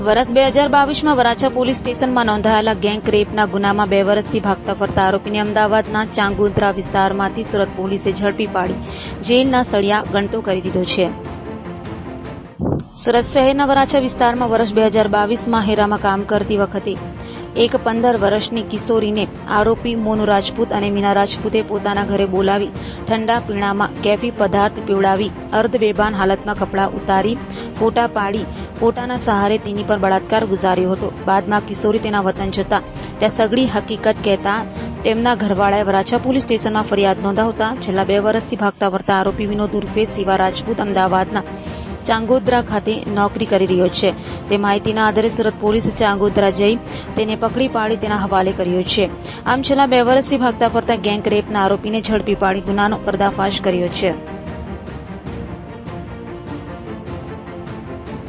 વર્ષ 2022માં વરાછા પોલીસ સ્ટેશનમાં નોંધાયેલા ગેંગ રેપના ગુનામાં 2 વર્ષથી ભાગતા ફરતા આરોપીને અમદાવાદના ચાંગોદ્રા વિસ્તારમાંથી સુરત પોલીસે ઝડપી પાડી જેલના સળિયા ગણતો કરી દીધો છે. સુરત શહેરના વરાછા વિસ્તારમાં વર્ષ 2022માં હેરામાં કામ કરતી વખતે એક 15 વર્ષની કિશોરીને આરોપી મોનુ રાજપૂત અને મીના રાજપૂતે પોતાના ઘરે બોલાવી ઠંડા પીણામાં કેફી પદાર્થ પીવડાવી અર્ધબેભાન હાલતમાં કપડાં ઉતારી ફોટા પાડી ફોટાના સહારે તેની પર બળાત્કાર ગુજાર્યો હતો. બાદમાં કિશોરી તેના વતન જતા ત્યાં સઘળી હકીકત કહેતા તેમના ઘરવાળાએ વરાછા પોલીસ સ્ટેશનમાં ફરિયાદ નોંધાવતા છેલ્લા 2 વર્ષથી ભાગતા વળતા આરોપી વિનોદ ઉર્ફે શિવા રાજપૂત અમદાવાદના ચાંગોદ્રા ખાતે નોકરી કરી રહ્યો છે. તે માહિતીના આધારે સુરત પોલીસે ચાંગોદ્રા જઈ તેને પકડી પાડી તેના હવાલે કર્યો છે. આમ છેલ્લા 2 વર્ષથી ભાગતા ફરતા ગેંગ રેપના આરોપીને ઝડપી પાડી ગુનાનો પર્દાફાશ કર્યો છે.